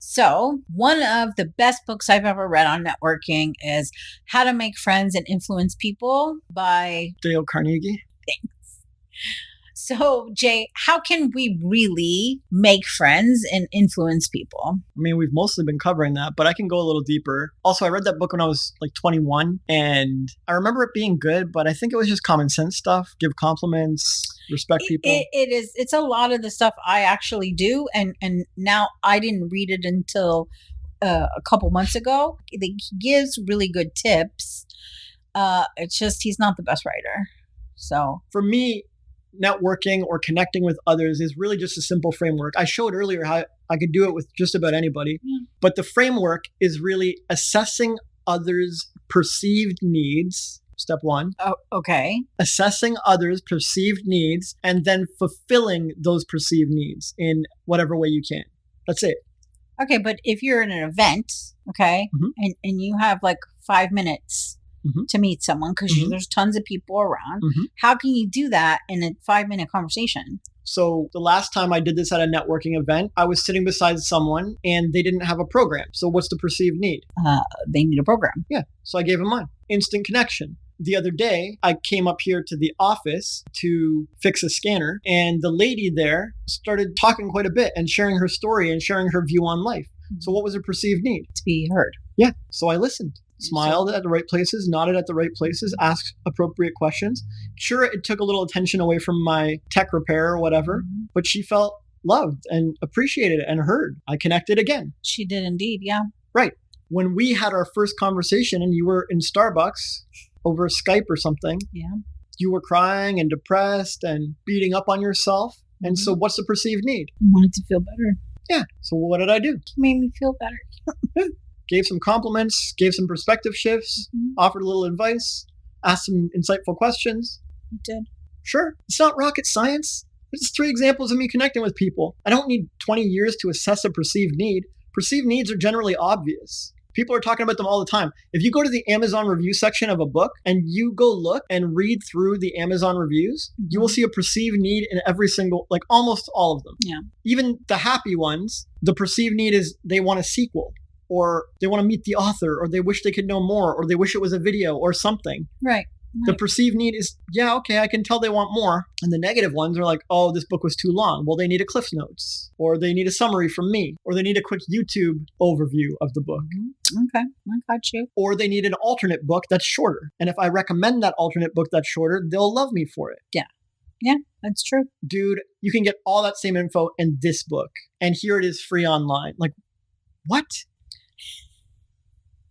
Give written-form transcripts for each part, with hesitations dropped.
So, one of the best books I've ever read on networking is How to Make Friends and Influence People by Dale Carnegie. So, Jay, how can we really make friends and influence people? I mean, we've mostly been covering that, but I can go a little deeper. Also, I read that book when I was like 21, and I remember it being good, but I think it was just common sense stuff. Give compliments, respect people. It is. It's a lot of the stuff I actually do, and now I didn't read it until a couple months ago. He gives really good tips. It's just he's not the best writer. So for me, networking or connecting with others is really just a simple framework. I showed earlier how I could do it with just about anybody, but the framework is really assessing others' perceived needs. Step one. Oh, okay. Assessing others' perceived needs and then fulfilling those perceived needs in whatever way you can. That's it. Okay, but if you're in an event, okay, and you have like 5 minutes to meet someone because there's tons of people around, how can you do that in a 5-minute conversation? So the last time I did this at a networking event, I was sitting beside someone and they didn't have a program. So what's the perceived need? They need a program. Yeah. So I gave them mine. Instant connection. The other day, I came up here to the office to fix a scanner, and the lady there started talking quite a bit and sharing her story and sharing her view on life. So what was her perceived need? To be heard. Yeah. So I listened. Smiled at the right places, nodded at the right places, asked appropriate questions. Sure, it took a little attention away from my tech repair or whatever, but she felt loved and appreciated and heard. I connected again. She did indeed, yeah. Right. When we had our first conversation and you were in Starbucks over Skype or something, you were crying and depressed and beating up on yourself. And so what's the perceived need? I wanted to feel better. Yeah. So what did I do? It made me feel better. Gave some compliments, gave some perspective shifts, offered a little advice, asked some insightful questions. You did. Sure. It's not rocket science. It's 3 examples of me connecting with people. I don't need 20 years to assess a perceived need. Perceived needs are generally obvious. People are talking about them all the time. If you go to the Amazon review section of a book and you go look and read through the Amazon reviews, you will see a perceived need in every single, like almost all of them. Yeah. Even the happy ones, the perceived need is they want a sequel, or they want to meet the author, or they wish they could know more, or they wish it was a video or something. Right. The perceived need is, yeah, okay, I can tell they want more. And the negative ones are like, oh, this book was too long. Well, they need a Cliff Notes, or they need a summary from me, or they need a quick YouTube overview of the book. Okay, I got you. Or they need an alternate book that's shorter. And if I recommend that alternate book that's shorter, they'll love me for it. Yeah. Yeah, that's true. Dude, you can get all that same info in this book. And here it is free online. Like, what?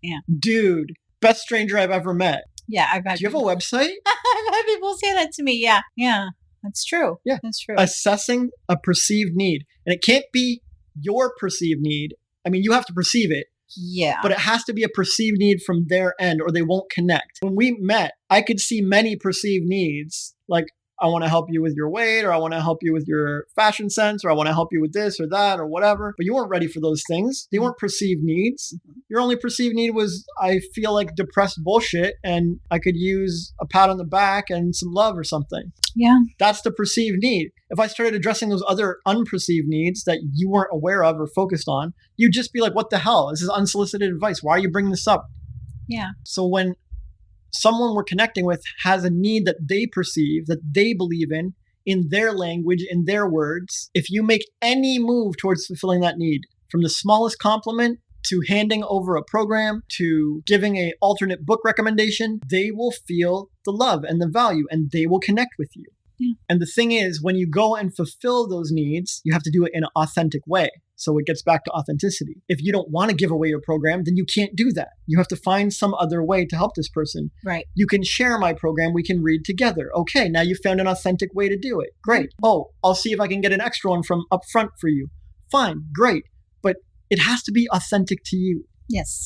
Yeah. Dude, best stranger I've ever met. Yeah, I've had. Do you have a website? I've had people say that to me. Yeah, yeah, that's true. Yeah, that's true. Assessing a perceived need, and it can't be your perceived need. I mean, you have to perceive it. Yeah, but it has to be a perceived need from their end, or they won't connect. When we met, I could see many perceived needs, like I want to help you with your weight, or I want to help you with your fashion sense, or I want to help you with this or that or whatever. But you weren't ready for those things. They weren't perceived needs. Your only perceived need was, I feel like depressed bullshit and I could use a pat on the back and some love or something. Yeah. That's the perceived need. If I started addressing those other unperceived needs that you weren't aware of or focused on, you'd just be like, what the hell? This is unsolicited advice. Why are you bringing this up? Yeah. So when someone we're connecting with has a need that they perceive, that they believe in their language, in their words, if you make any move towards fulfilling that need, from the smallest compliment to handing over a program to giving an alternate book recommendation, they will feel the love and the value and they will connect with you. Yeah. And the thing is, when you go and fulfill those needs, you have to do it in an authentic way. So it gets back to authenticity. If you don't want to give away your program, then you can't do that. You have to find some other way to help this person. Right. You can share my program. We can read together. Okay, now you found an authentic way to do it. Great. Oh, I'll see if I can get an extra one from up front for you. Fine, great. But it has to be authentic to you. Yes.